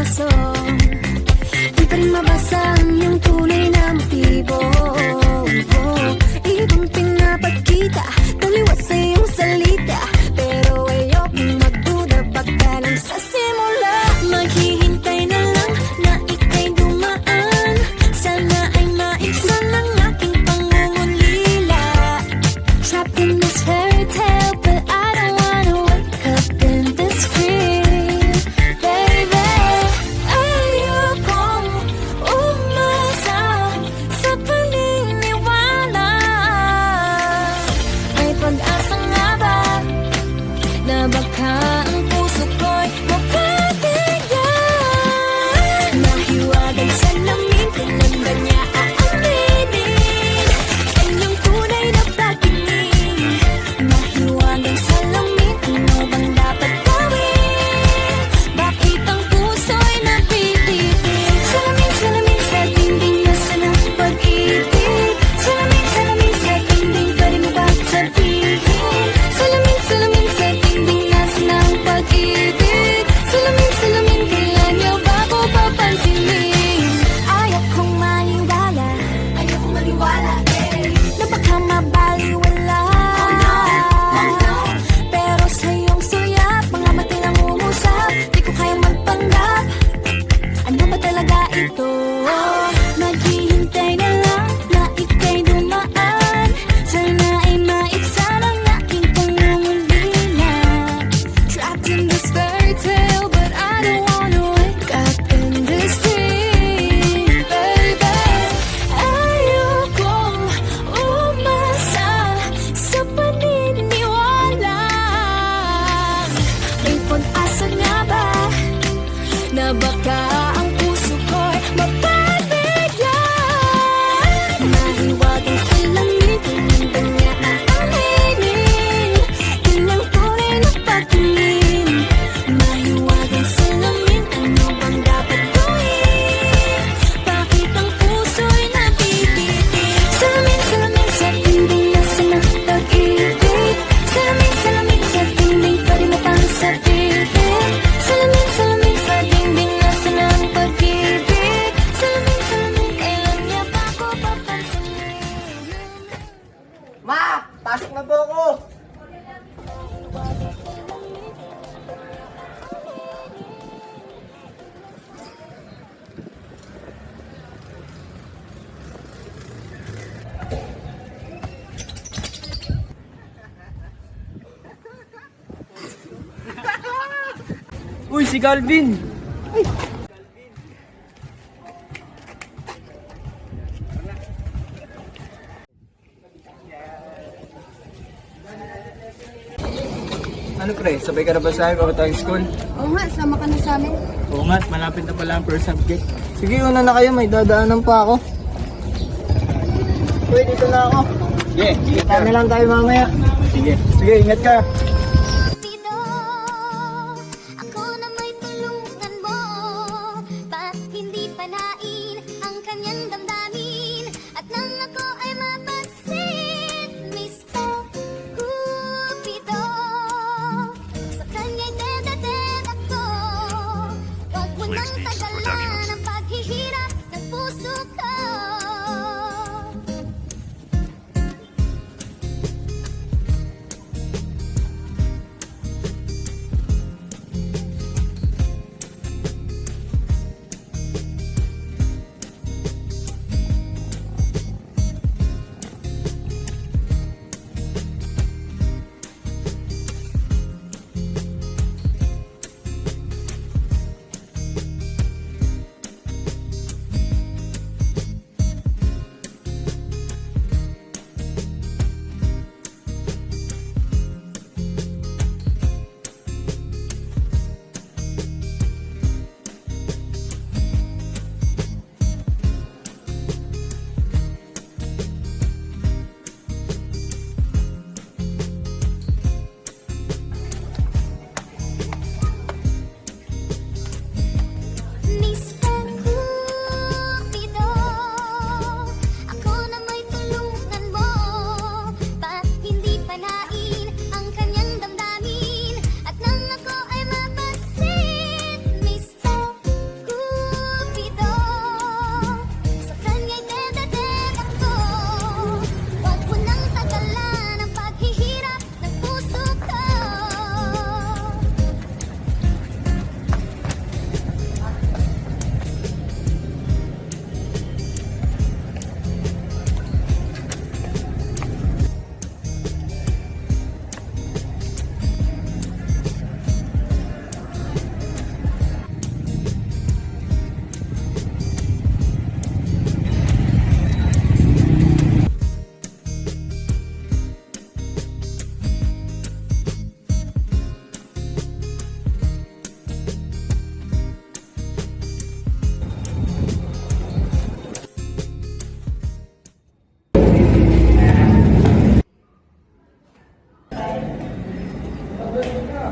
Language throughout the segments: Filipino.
puso. Di pa rin mabasa ang iyong tunay na motibo. Ibang pinapakita, taliwas sa iyong salita, pero ayokong magduda baka lang sa simula. Maghihintay na lang na ika'y dumaan, sana ay maibsan ang aking pangungulila. Trapped in this fairy tale, but I don't wanna wake up in this fear. Baby, ayokong umasa sa paniniwala. May pag-asa nga ba na baka ang puso ko'y mapabigyan? Mahiwagang salamin, kailan ba niya aaminin ang iyong tunay na pagtingin? Mahiwagang salamin, ano bang dapat gawin? Bakit ang puso'y napipitin? Salamin, salamin sa dingding, nasaan ang pag-ibig? Salamin, salamin sa dingding, pwede mo ba sabihin? Salamin, salamin sa dingding, nasaan ang pag-ibig? Salamin, salamin, kailan niyo ba ko papansinin? Ayokong maniwala, na baka mabaliwala. Pero sa iyong sulyap, mga mati lang umusap, di ko kayang magpanggap. Ano ba talaga ito? Maghihintay na lang na ika'y dumaan, sana ay maibsan ang aking pangungulila. Trapped in this fairy tale, but I don't wanna wake up in this dream. Baby, ayokong umasa sa paniniwala. May pag-asa nga ba na baka ang puso ko'y mapabigyan? Mahiwagang salamin, kailan ba niya aaminin ilang tunay na pagtingin? Mahiwagang salamin, ano bang dapat gawin? Bakit ang puso'y napipitin? Salamin, salamin sa dingding, nasaan ang pag-ibig? Salamin, salamin sa dingding, pwede mo pang sabihin? Salamin, salamin sa dingding, nasaan ang pag-ibig? Salamin, salamin, kailan niya ba ko papansinin? Ma! Pasok na po ako! Uy, si Calvin! Ano pre, sabay ka na ba sa akin bago tayong school? Oo nga, sama ka na sa amin. Oo nga, malapit na pala ang first subject. Sige, una na kayo, may dadaanan pa ako. Uy, dito na ako. Sige, kita na lang tayo mamaya. Sige, sige, ingat ka. Pido, ako na may tulungan mo. Ba't hindi panain ang kanyang damdamin? At nang ako ay mapansin, Mr. Cupido, sa kanya'y dedadet ako. Huwag mo nang tagalan ang paghihirap ng puso ko.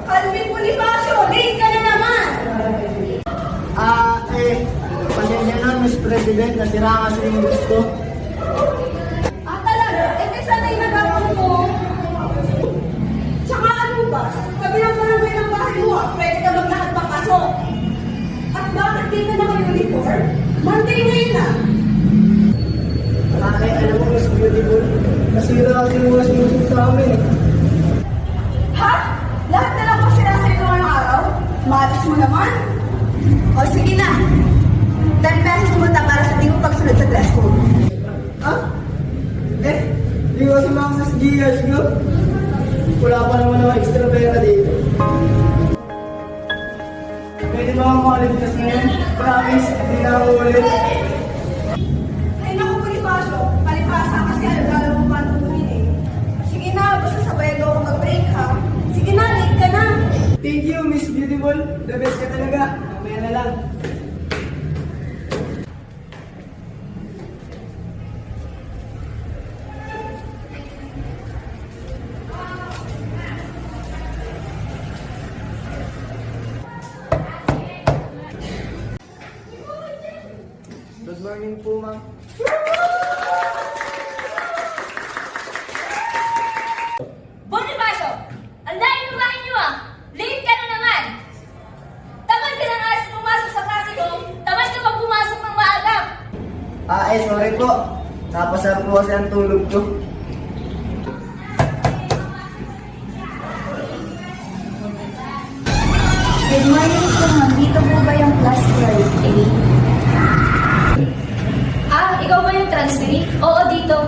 Calvin Bonifacio, late ka na naman! Pasensya na, Miss President, nasira kasi yung gusto. Talaga? Sana yung nagagawa mo. Tsaka ano ba? Kabilang barangay ng bahay mo, pwede ka maglahat ng kaso. At bakit di ka naka-uniform? Monday ngayon na. Alam mo, Miss Beautiful, nasira kasi yung washing machine sa amin. Ha? Lahat na lang ba sila sa inyo ngayong araw? Malas mo naman? O sige na. 10 pesos multa para sa di mo pagsunod sa dress code. Di ko sumama sa GS ko. Wala pa naman ng extra pera dito. Pwede ba akong makaligtas ngayon? Promise, hindi na ako ulit. Ay naku, Bonifacio. Palipasa kasi alam mo pa tutunin eh. Sige na, basta sabay daw ako mag-break ha. Sige na, late ka na. Thank you, Miss Beautiful. The best ka talaga. Mamaya na lang. Good morning po, ma'am. Bonifacio! Ang layo ng bahay niyo ah! Late ka na naman! Tamad ka na nga sa pumasok sa klase ko! Tamad ka pag pumasok ng maaga! Sorry po. Napasar po kasi ang tulog ko. Good morning po, ma'am. Dito po ba yung class 12A? Ikaw ba yung transferee? Oo, dito.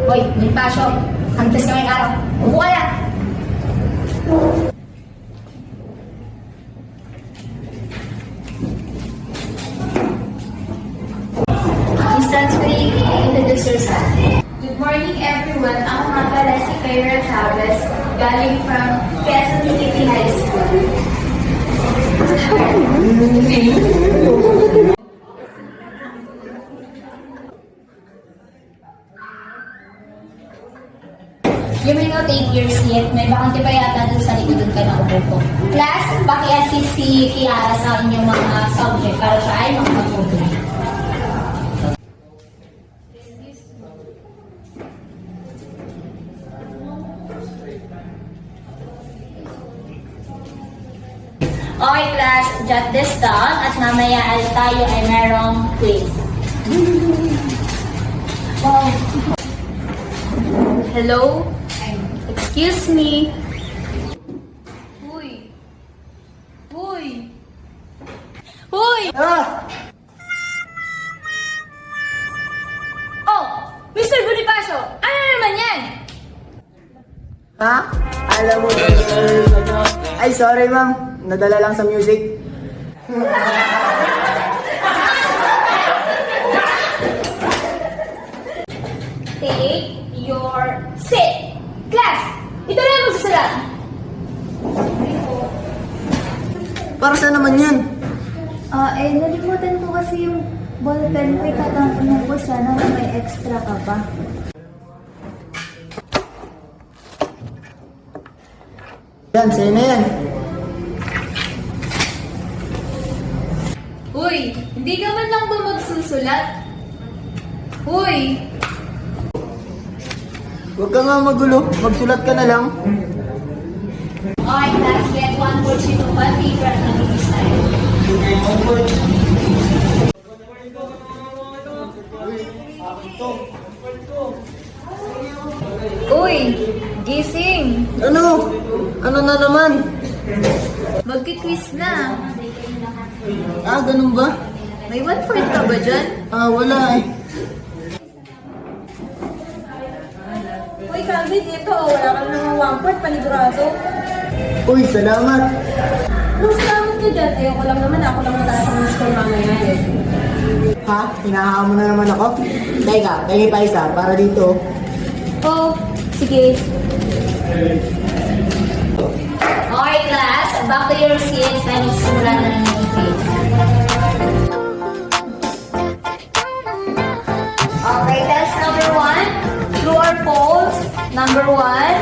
Hoy, Bonifacio! Hanggas ka ngayong araw. Umuha na! Miss Transferee, introduce yourself. Good morning everyone. Ako nga pala si Kyra Chavez, galing from Quezon City High School. You may now take your seat. May bakante pa yata dun sa likod ka na upo ko. Class, paki-assist si Kiara sa inyong mga subject para siya ay makapag-upo. Okay, class, jot this down at mamaya ay tayo ay merong quiz. Wow. Hello? Excuse me? Uy. Uy. Uy! Oh! Mr. Bonifacio! Ano naman yan? Ha? Alam mo, ay sorry ma'am. Nadala lang sa music. Take your seat. Class, ito na yung magsusulat. Para saan naman yan? Nalimutan ko kasi yung ballpen ko, itatampunan ko. Sana may extra ka pa. Yan, sa'yo na yan. Uy, hindi ka man lang ba magsusulat? Uy! Huwag ka nga magulo. Magsulat ka na lang. Okay, class, get one for sheet of paper at nag-ibig tayo. Uy, gising! Ano? Ano na naman? Magki-quiz na. Ganun ba? May 1/4 ka ba dyan? Wala eh. Uy, Calvin, dito. Wala ka naman 1/4, panigurado. Uy, salamat. Nung salamat ka dyan, ayoko lang naman. Ako lang natasa ng school mamaya eh. Ha? Hinahaan mo na naman ako? Teka, pengi pa isa para dito. Oh, sige. Okay, class. Back to your seats. Tayo magsimula na ng page. Okay, test number 1. True or false? Number 1.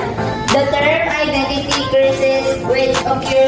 The term identity increases which of your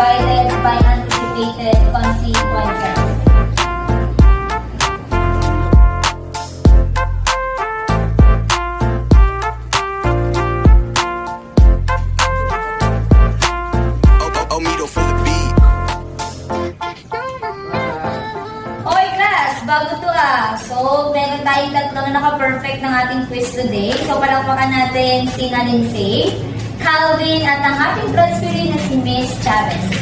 guided by anticipated consequences. Omido for the beat. Okay class, bago to So, meron tayong tatlo na naka-perfect ng ating quiz today. So, palakpakan natin si Lindsay, Calvin, at ang ating transferee na si Miss Chavez.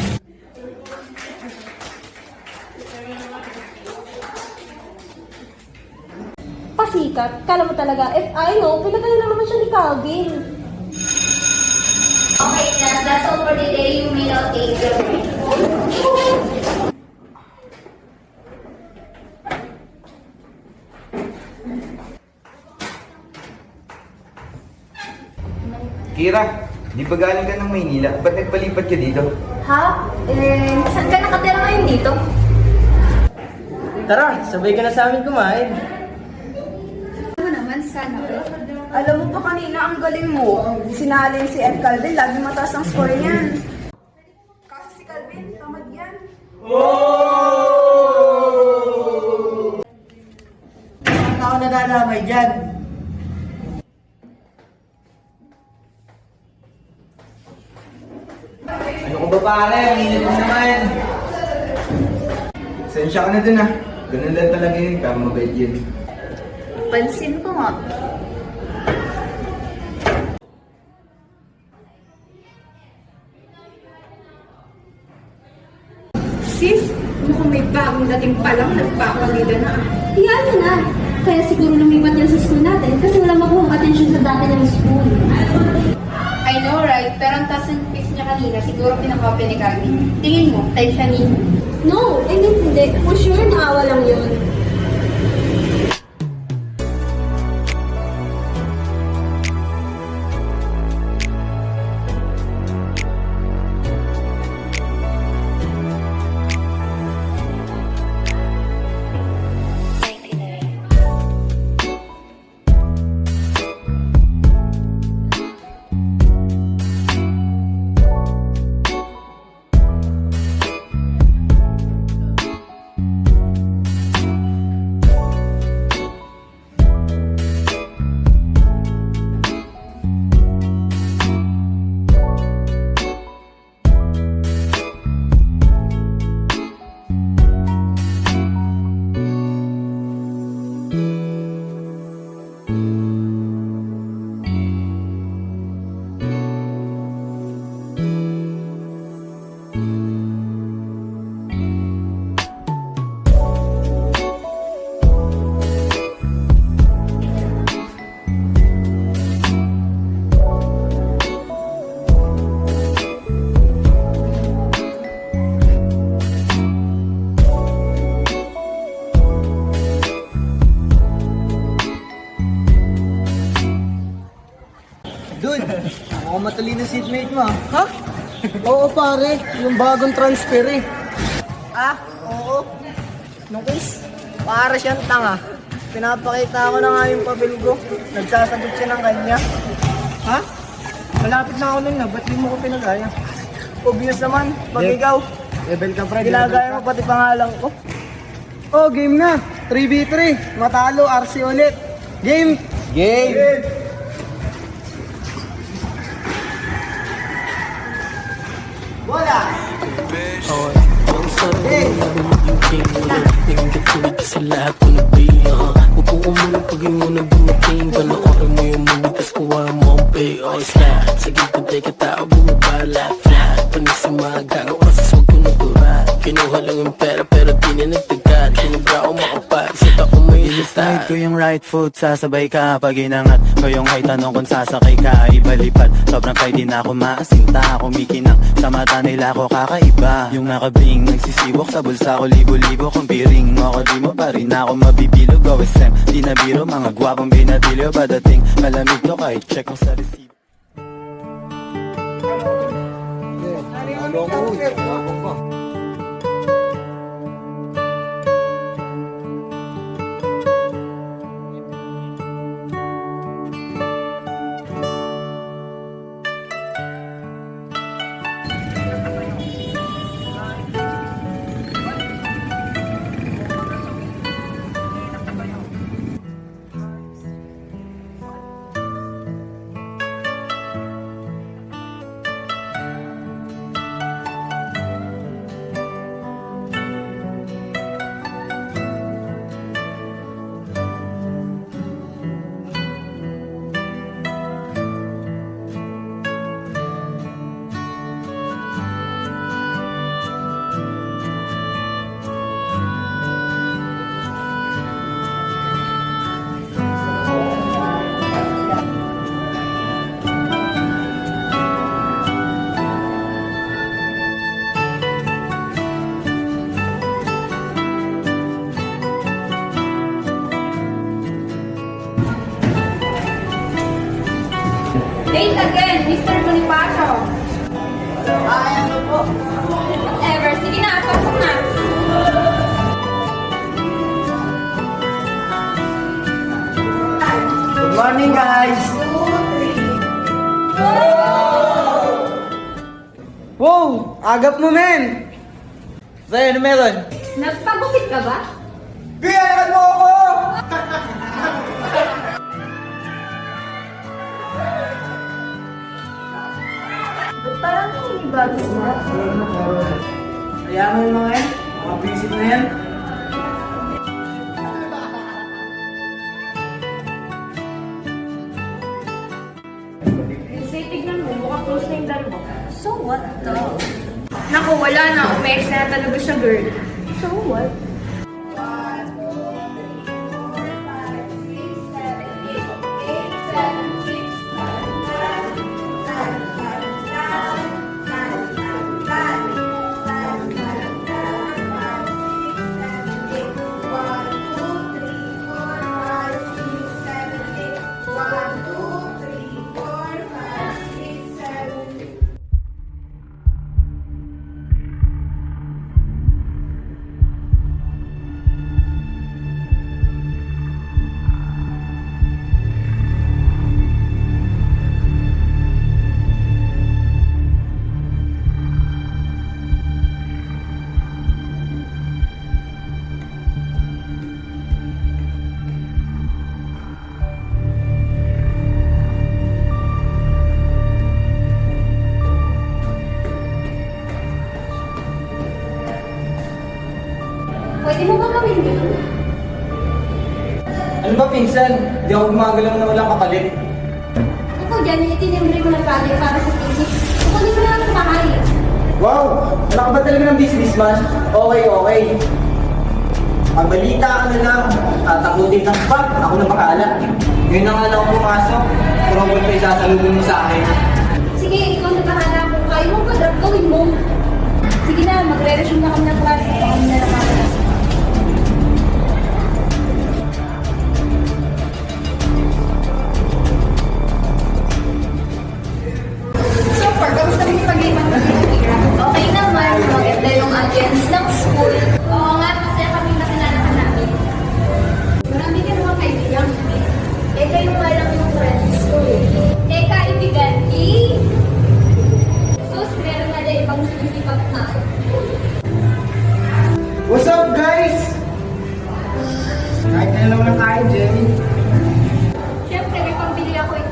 Pasikat, kala mo talaga, if I know, pinagano lang naman siya ni Calvin. Okay class, that's all for today. You may now take your break. Kira, di ba galing ka ng Maynila? Ba't nagpalipat ka dito? Ha? Saan ka nakatira ngayon dito? Tara, sabay ka na sa amin kumain. Ano naman, sana all. Alam mo pa kanina, ang galing mo. Sinalin si Ed Calvin, lagi mataas ang score niyan. Kasi si Calvin, tamad yan. Saan ako nadadamay dyan? Ano ko ba pare? Ang init mo naman. Sensya ka na dun ah. Ganun lang talaga yun. Kaya mabait yun. Pansin ko nga. Sis, mukhang may bagong dating pa lang, nagpakalida na. Iyan mo na. Kaya siguro lumipat yan sa school natin kasi wala makuha attention sa dati ng school. I know, right? Pero ang taas ng pics niya kanina, siguro pinakopya ni Calvin. Tingin mo, type siya ni... No, hindi. For sure, naawa lang yun. Dude, mukhang matalino seatmate mo ah. Ha? Oo pare, yung bagong transfer eh. Ah, oo. Nung case, para siyang tanga. Pinapakita ko na nga yung papel ko. Nagsasagot siya ng kanya. Ha? Malapit na ako nun na, ba't di mo ko pinagaya? Obvious naman, pag ikaw. Level ka pre. Ginagaya mo pati pangalan ko. Oh, game na. 3v3. Matalo, RC ulit. Game! Game! Bola! Ang sarap ng maging king. Walang katulad sa lahat ko nabihan. Upo mo lang pag yung unang dumating. Panoorin mo yung movie, tas kuha mo ang pay. O slap, sa gitna ka tao bumabala. Flat, panis sa mga gagaw kasi huwag ko naturat. Kinuha lang yung pera pero di na nagtagat. Kinubra ko makapag sa taong may Slide ko yung right foot, sasabay ka pag inangat ko yung ay tanong kung sasakay ka, ibalipad. Sobrang kay di na ako maasinta, kumikinang sa mata nila ko kakaiba. Yung nakabing, nagsisiwok sa bulsa ko, libo-libo kung piring mo ako, di mo pa rin ako mabibilog. OSM, di na biro, mga gwapong binatilyo, padating malamig to kahit check mo sa receipt. Late again, Mr. Bonifacio. Ano po? Whatever. Sige na, pasok na. Good morning, guys! Wow! Agap mo, men! Sa'yo, ano meron? Nagpagupit ka ba? Biyakan mo ako! Parang hindi bagos na. Kaya mo yung mga yan? Mga visit na yan? Say, tignan mo. Mukhang close na yung dalawa. So what the? Naku, wala na. Umex na talaga siya, girl. So what? Pwede mo ba gawin yun? Ano ba, pinsan? Di ako gumagalaw na walang kapalit. Ikaw dyan, itinimbre ko ng project para sa clinic. Kukunin mo na lang sa bahay. Wow! Anak ba talaga ng businessman? Okay, okay. Ang balita ka na lang, tatakutin ng bag, ako na bakala. Ngayon na nga lang ako pumasok, probably kayo sasalubin mo sa akin. Sige, ikaw na bahala. Kung kaya mo pa, drop gawin mo. Sige na, magre-resume na kami ng klase. Kami na lang kami. So far, kamusta rin yung pag-iwan mo dito, Kira? Okay naman, maganda yung audience ng school. Oo nga, masaya kami nakilala ka namin. Marami ka naman kaibigan. Eh, kayo nga lang yung friends ko eh. Eh, kaibigan, sus, meron na dyan ibang sinipag na. What's up, guys? Kahit na lang na kain, Jenny. Siyempre, may pambili ako eh.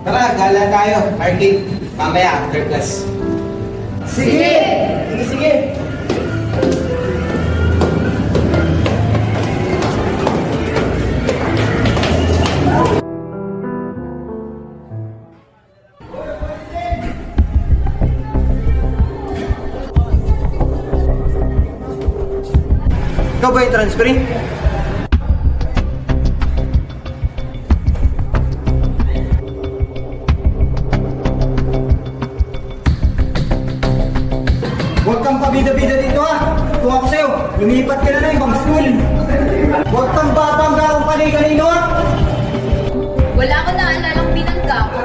Tara, gala tayo. Party. Mamaya, after class. Sige! Sige, sige! Ikaw ba yung transferring? Huwag kang pabida-bida dito ha! Kung ako sa'yo, lumipat ka na ng ibang school! Huwag kang babangga kung kanino ha! Wala ko naalalang binangga ko.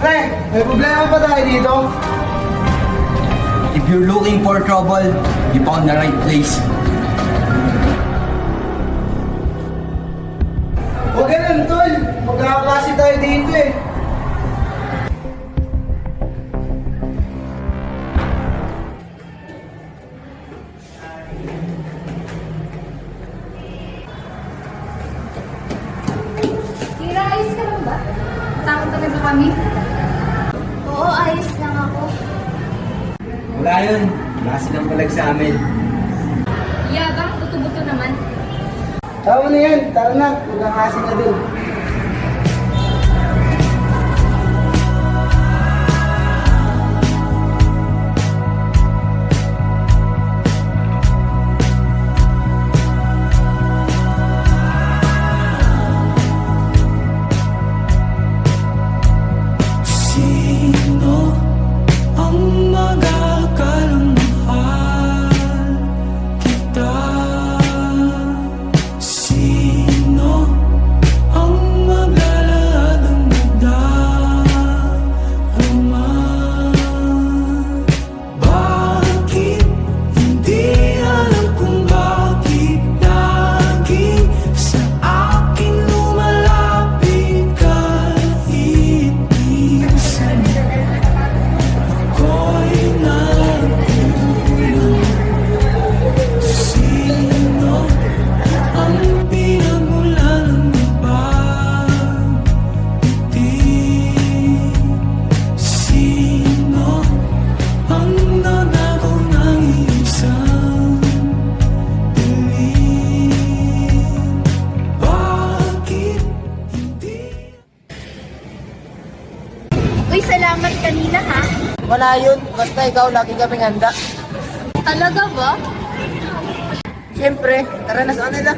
Pre, may problema pa tayo dito? If you're looking for trouble, you found the right place. Huwag ganun, tol. Magkakaklase tayo dito eh. Kira, ayos ka lang ba? Takot talaga kami. Oo, ayos lang ako. Wala yun. Wala silang palag sa amin. Yabang, buto-buto naman. Tama na yan. Tara na. Magkakasi na din. bahala yun. Basta ikaw, lagi kaming handa. Talaga ba? Siyempre, tara na sa kanila.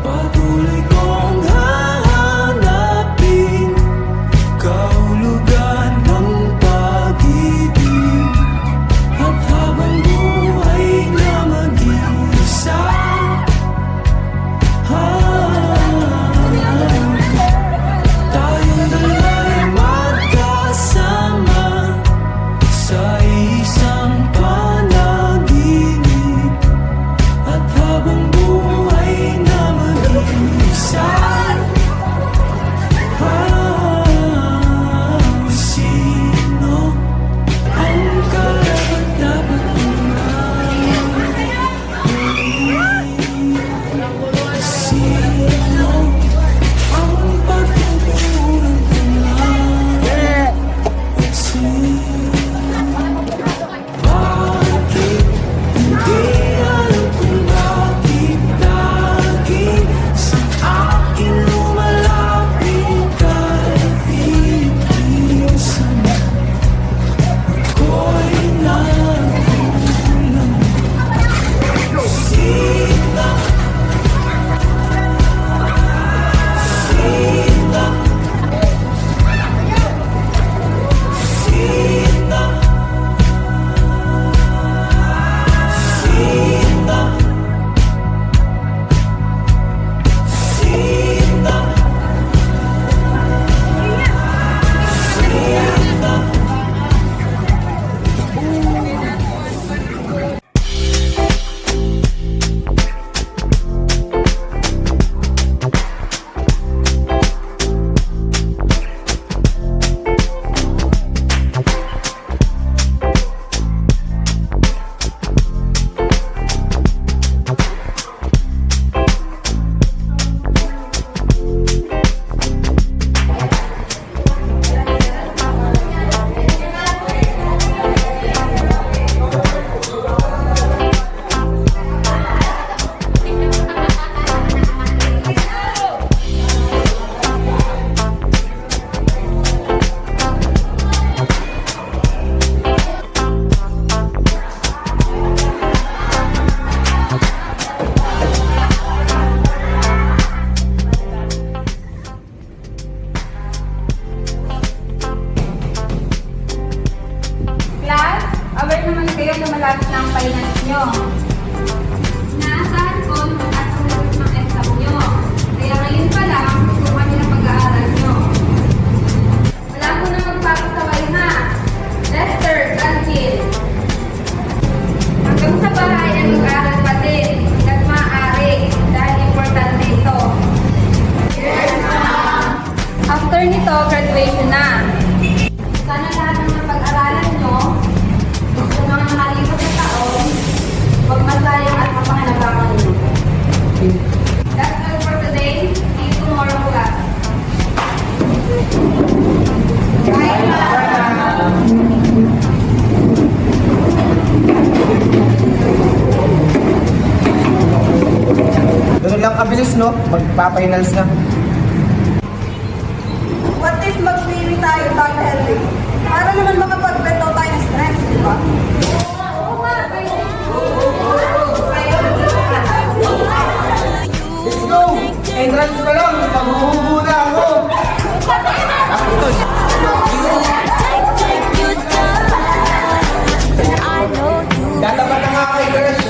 Patuloy kong hahanapin kahulugan ng pag-ibig at habang buhay na mag-iisa tayong dala'y magkasama sa isang panaginip at habang buhay na mag-iisa sino ang karapat-dapat sino ang pagkukulang at bakit hindi alam kung bakit lagi sa akin lumalapit kahit iisan ako'y nagkulang. Sino? Sino? Sino? Sino? Sino? Class, aware naman kayo na malapit na ang finance nyo. Naasahan ko na magkakaroon ng exam nyo. Kaya ngayon pa lang, susukan nyo ng pag-aaral nyo. Wala ko na magpapasaway ha. Lester, Angel. Hanggang sa bahay ay mag-aaral pa din. Hanggang maaari, dahil importante ito. After nito, graduation na. Sana lahat ng napag-aralan nyo, sa mga nakalipas na taon, huwag masayang at mapangalabangan nyo. That's all for today. See you tomorrow, class. Bye! Ganun lang kabilis, no? Magpapainals na. What if mag-swimming tayo back healthy? Para naman makapag-beto tayo ng stress, di ba? Let's go! Entrance pa lang, maghuhubo na ako. Tatapat na nga kay crush.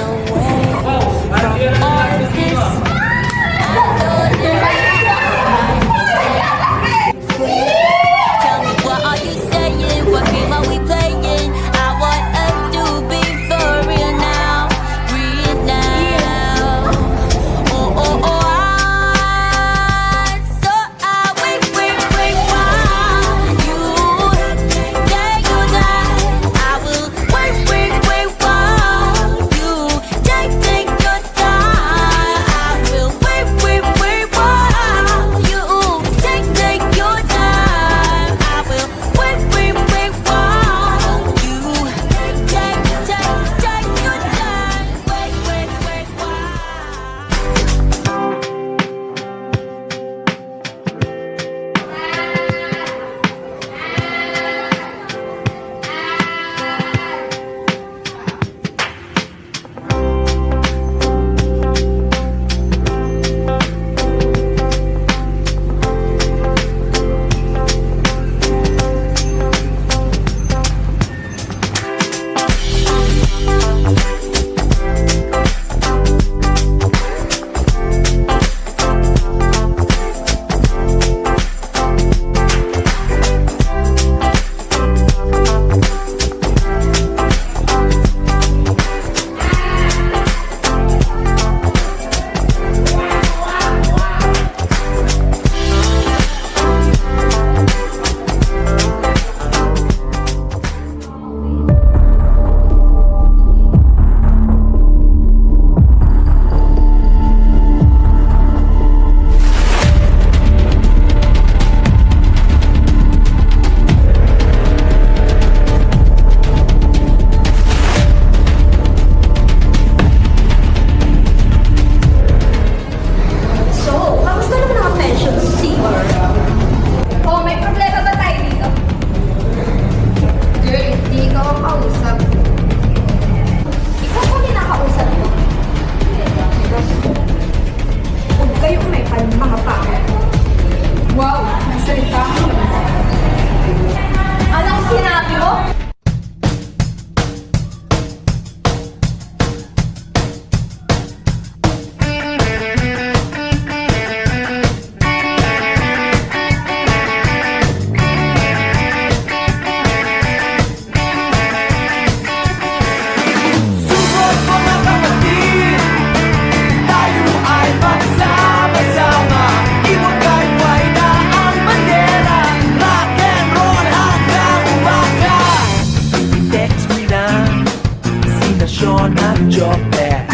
chocolate.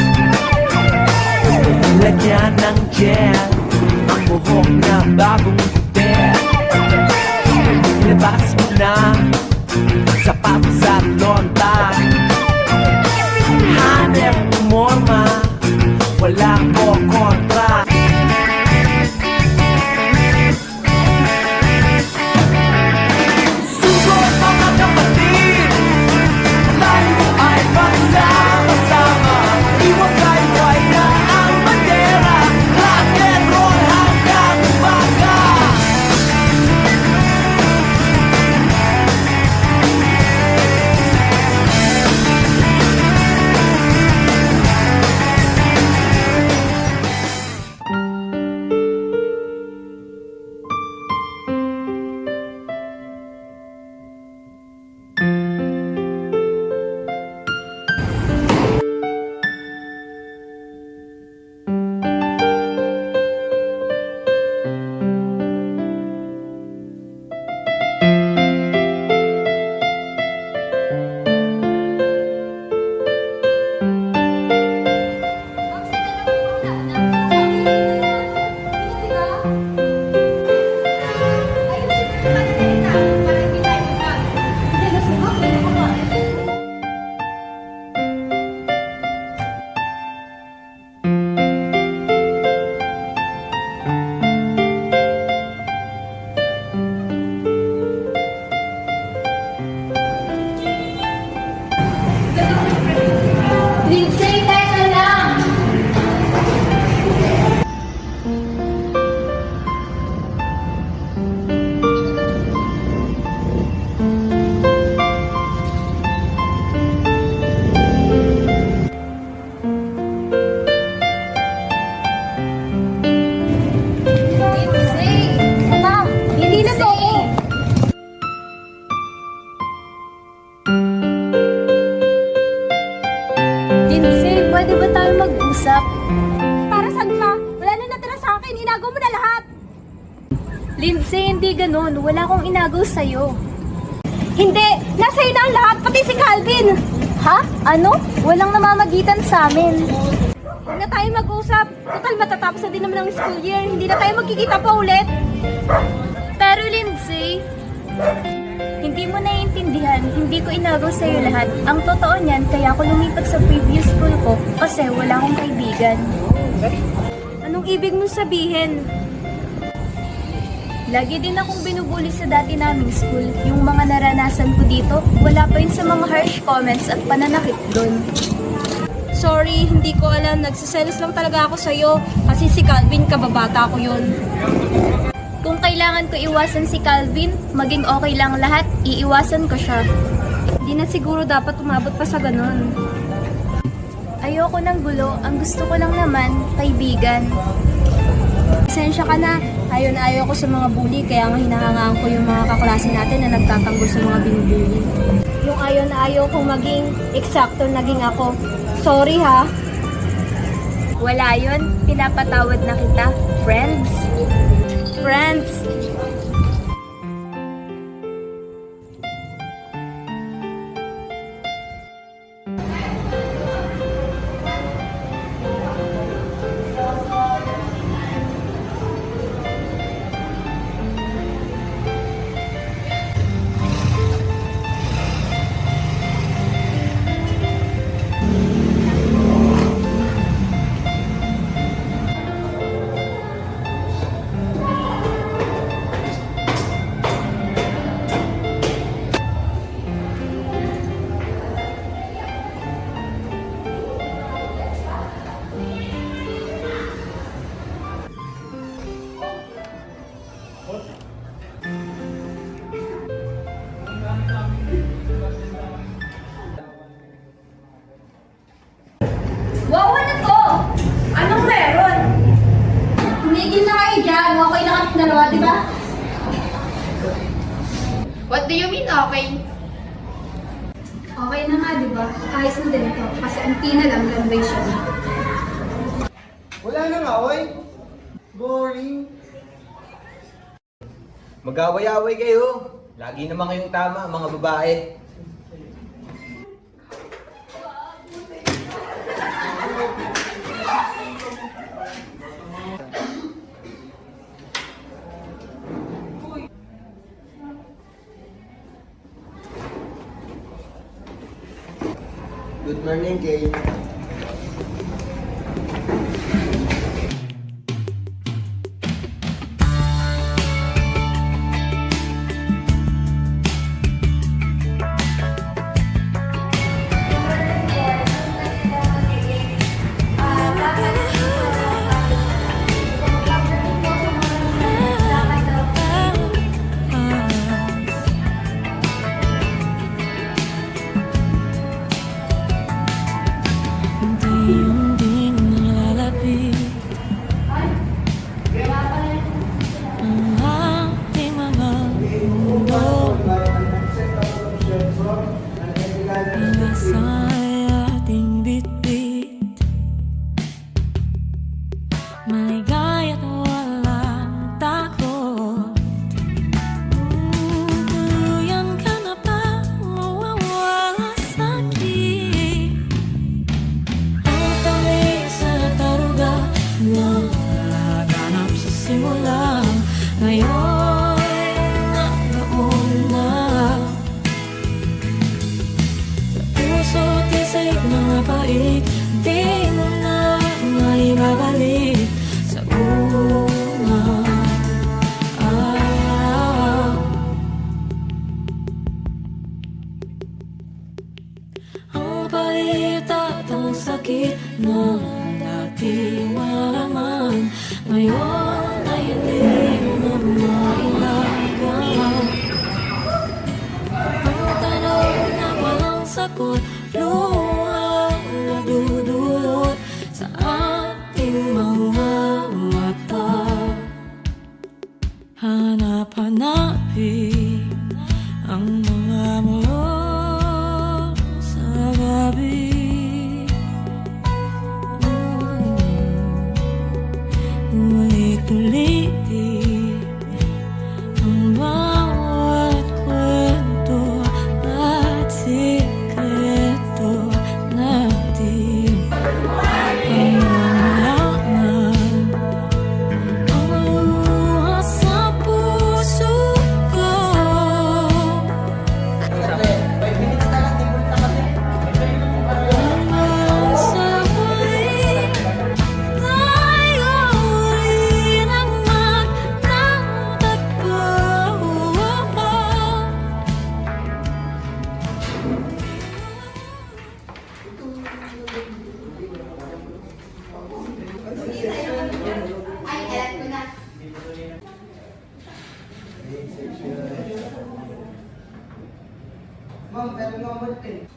Lagyan ng gel ang buhok na bagong gupit. Ilabas mo na sapatos at lonta. Hanep umorma, wala ko kontra. Sugot mga kapatid, tayo ay pagsama-sama. Iwag kayo na ang bandera, rock and roll hanggang umaga. Lindsay, teka lang! Lindsay! Ma'am, hindi na po ako. Lindsay, pwede ba tayo mag-usap? Para saan ka? Wala na natira sa akin. Inago mo na lahat. Lindsay, hindi ganun. Wala akong inagaw sa'yo. Hindi! Nasa'yo na ang lahat, pati si Calvin! Ha? Ano? Walang namamagitan sa amin. Huwag na tayo mag-usap. Total, matatapos na din naman ang school year. Hindi na tayo magkikita pa ulit. Pero Lindsay, hindi mo naiintindihan, hindi ko inagaw sa'yo lahat. Ang totoo niyan, kaya ako lumipat sa previous school ko kasi wala akong kaibigan. Anong ibig mong sabihin? Lagi din akong binubuli sa dati naming school. Yung mga naranasan ko dito, wala pa yun sa mga harsh comments at pananakit doon. Sorry, hindi ko alam. Nagsiselos lang talaga ako sa'yo. Kasi si Calvin, kababata ko yun. Kung kailangan ko iwasan si Calvin, maging okay lang lahat, iiwasan ko siya. Hindi na siguro dapat umabot pa sa ganun. Ayoko ng gulo, ang gusto ko lang naman, kaibigan. Pasensya ka na. Ayaw ko sa mga bully, kaya nga hinahangaan ko yung mga kaklase natin na nagtatanggol sa mga binubully. Yung ayaw kong maging eksakto naging ako. Sorry ha. Wala yun, pinapatawad na kita, friends. Friends. Wow, ano to? Anong meron? Tumigil na kayo dyan. Okay na kami dalawa, di ba? What do you mean okay? Okay na nga, di ba? Ayos na din ito. Kasi anti na lang graduation. Wala na nga, oy. Boring. Mag-away-away kayo. Lagi naman kayong tama, mga babae. Good morning, Kay. Unti-unting nalalapit ang ating mga mundo. Ilasay ating bitbit, maligay at walang takot. Tuluyan ka na ba mawawala sa'kin? Ang tamis sa taruga na laganap sa simula, ngayon nagbaon na. Sa puso't isa'y mga pait, di mo na maibabalik sa unang araw. Ang pait at ang sakit na dati wala naman, ngayon ay hindi mo na mailagang. Ang tanong na walang sagot, luhang nadudulot sa ating mga mata. Hanap-hanapin ang mga mulong sa gabi. Ulit-ulitin ang bawat kwento at sikreto natin. Pangangalanan ang luha sa puso ko. Hanggang sa huli, tayo rin ang magtatagpo. Ay, alam ko na. Ma'am, pero naman din.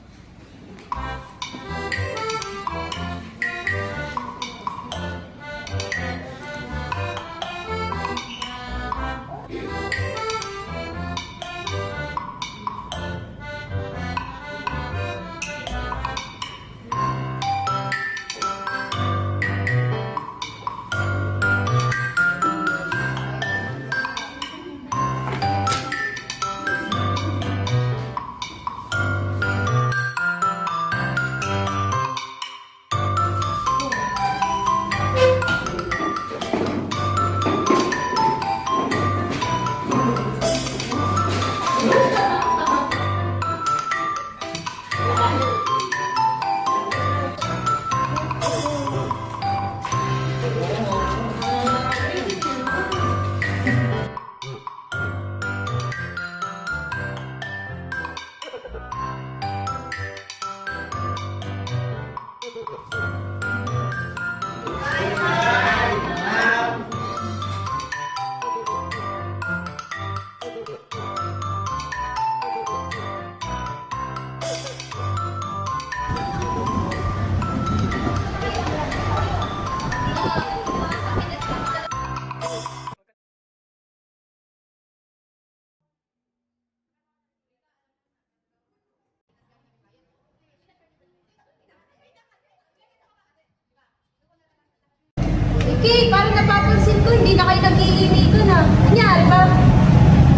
Okay, parang napapansin ko, hindi na kayo nag-iinitan ha. Nangyari ba?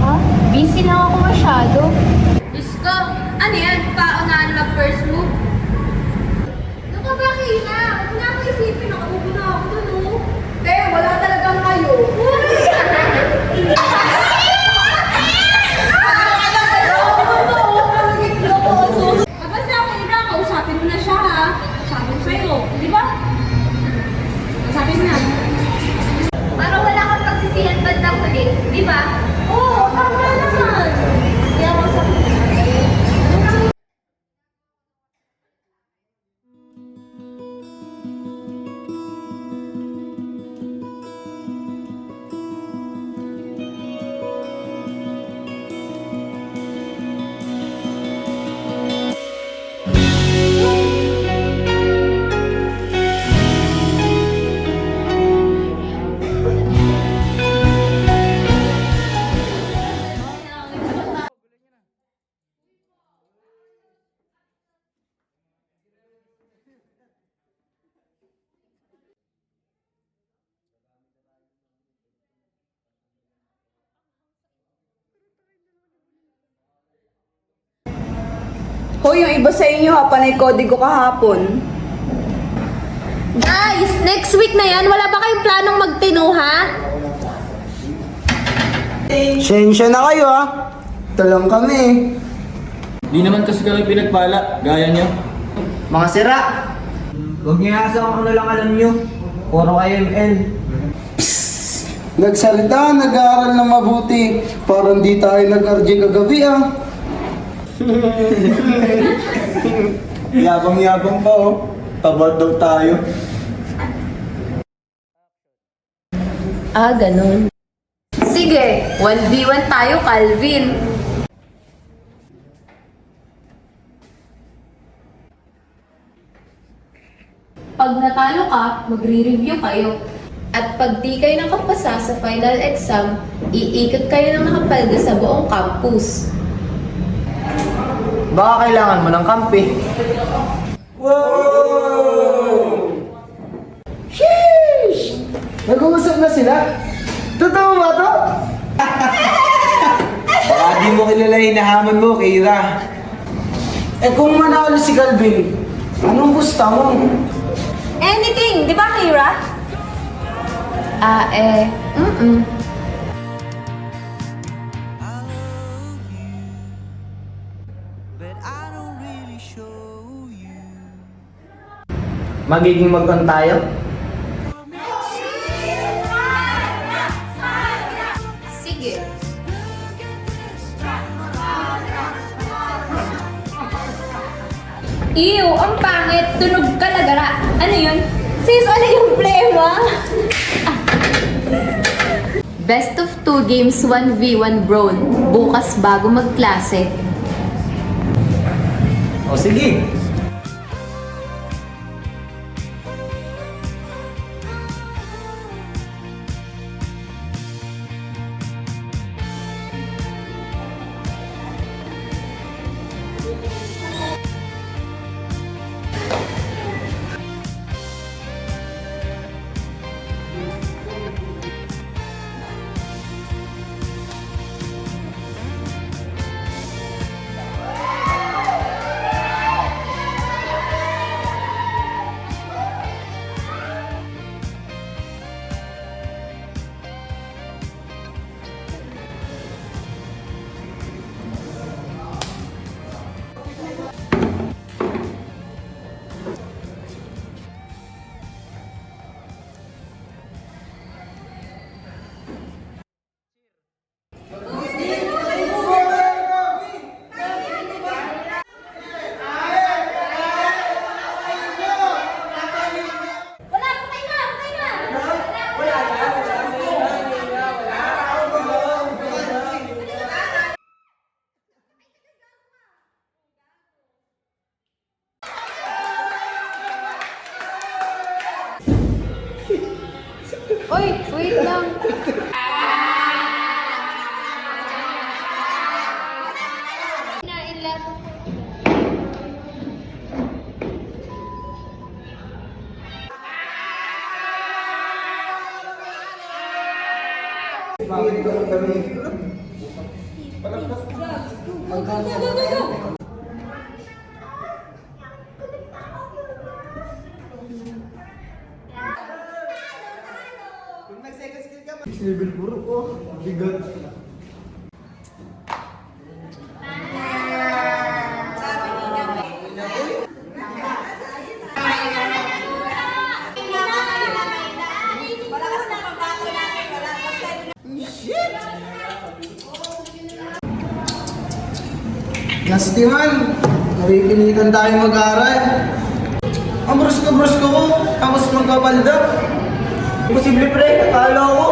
Ha? Busy lang ako masyado. Diyos ko, ano yan? Paunahan lang first move? Naku, bakit na? Huwag mo na ako isipin, nakaupo na ako dun, oh. Wala talagang kayo. Basta ako na, kausapin mo na siya. Hoy, yung iba sa inyo ha, panay kodigo kahapon. Guys, next week na yan, wala ba kayong planong magtino, ha? Sensya na kayo ha. Ito lang kami. Di naman kasi kami pinagpala, gaya niyo. Mga sira. Huwag niyo asa kung ano lang alam niyo. Puro kayo ML. Nagsalita, nag-aaral na mabuti. Parang di tayo nag-RJ kagabi ah. Yabang-yabang pa oh. Tabad daw tayo. Ah, ganun. Sige, 1v1 tayo, Calvin. Pag natalo ka, magre-review kayo. At pag di kayo nakapasa sa final exam, iikot kayo ng nakapalda sa buong campus. Baka kailangan mo ng kampi. Sheesh! Nag-uusap na sila? Totoo ba to? Baka di mo kilala hinahamon mo, Kira. Eh kung manalo si Calvin, anong gusto mo? Anything, di ba, Kira? Magiging magkon tayo? Sige. Ew, ang pangit. Tunog ka lagara. Ano yun? Sis, ano yung plema? Best of 2 games, 1v1 brawl. Bukas bago magklase. O sige. Oy, wait lang. Level puro ko. Bigat. Nasty man, nakikinitan tayo mag-aaral. Ang brusko-brusko ko, tapos magpapalda. Imposible pre, natalo ako.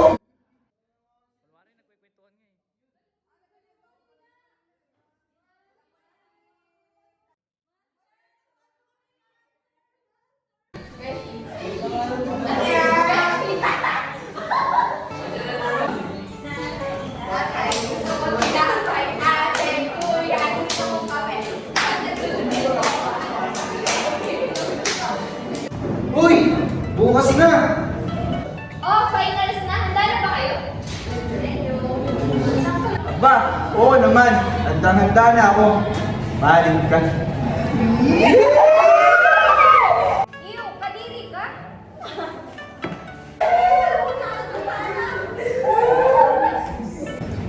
Uy, bukas na. Oh, finals na. Handa na ba kayo? Ba, oo naman. Handa-handa na ako. Mahalin ka. Iyo, kadiri ka?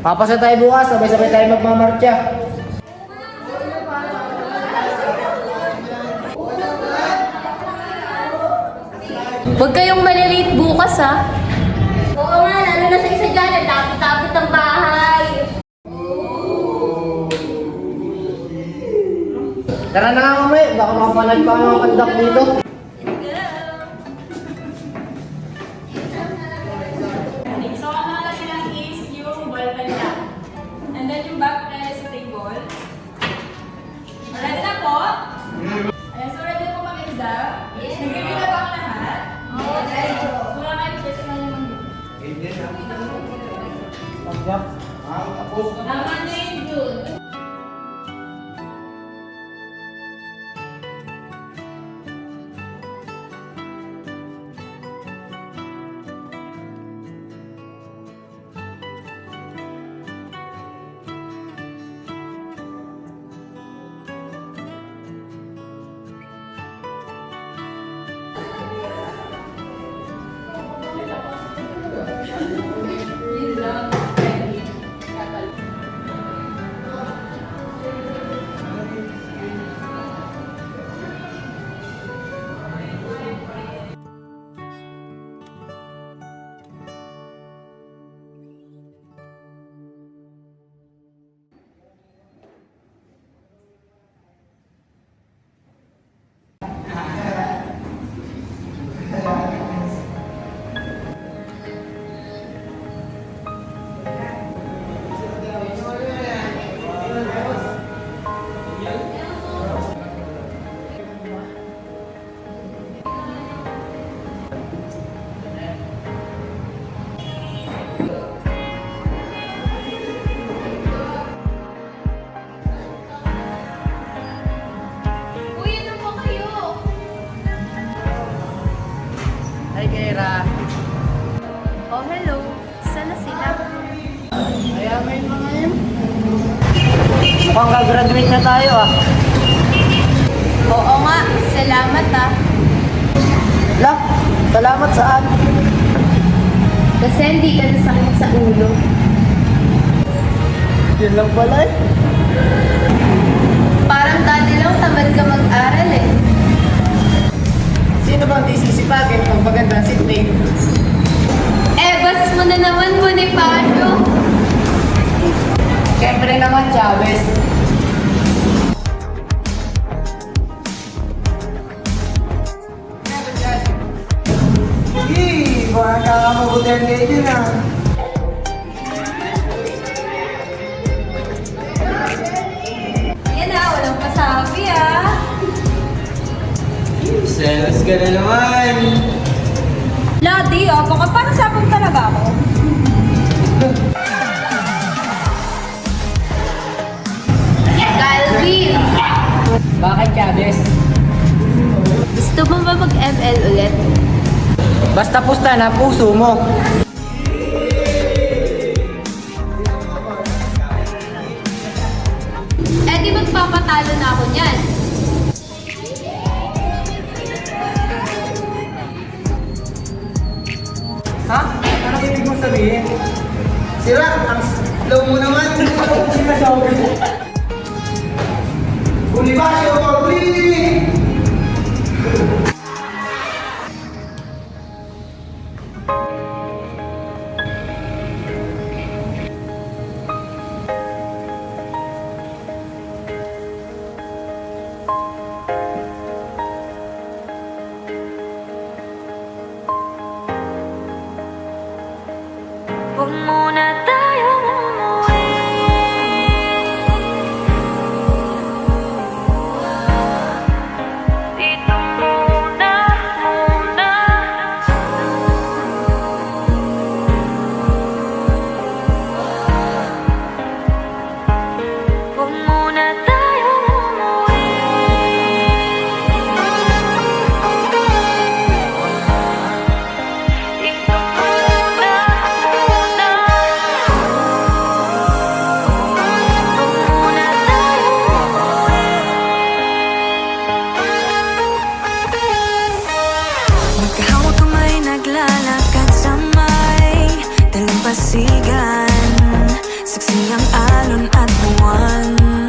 Papasa tayo bukas, sabay-sabay tayo magmamarcha. Huwag kayong malilate bukas ha. Oo nga, lalo na sa isa dyan, tapot-tapot ang bahay. Tara na nga mamaya, baka makapanag pa ang mga kandak dito. So, ang mga lang is yung ballpen niya. And then yung backrest table. Ready na po? Ayan, so ready po mag-exam? Yes. Nag-review na ba ang lahat? Oo, ready po. Wala kayo kasi na yung Ang Monday, June. Uy, ano po kayo? Hi, Kera. Oh, hello. Sana sila. Kaya may mga yun. Mukhang gagraduate na tayo ah. Oo nga, salamat ah. Lah, salamat saan? Kasi hindi ka nasakit sa ulo. Yun lang pala eh. Parang dati lang tamad ka mag-aral eh. Sino bang di sisipagin pag magandang seatmate? Eh, bas mo na naman, Bonifacio. Siyempre naman, Chavez. Hindi, baka kakamabutihan kayo dyan ah. Yan ah, walang pasabi ah. Selos ka na naman. Ladi ah, baka parang sapong talaga ako. Calvin! Bakit, Chavez? Gusto mo ba mag-ML ulit? Basta pusta na puso mo. Eh di magpapatalo na ako niyan. Ha? Ano ibig mong sabihin? Sira, ang slow mo naman. Sinasabi mo. Bonifacio, pabli! Huwag muna tayong umuwi. naglalakad sa may dalampasigan. Saksi ang alon at buwan.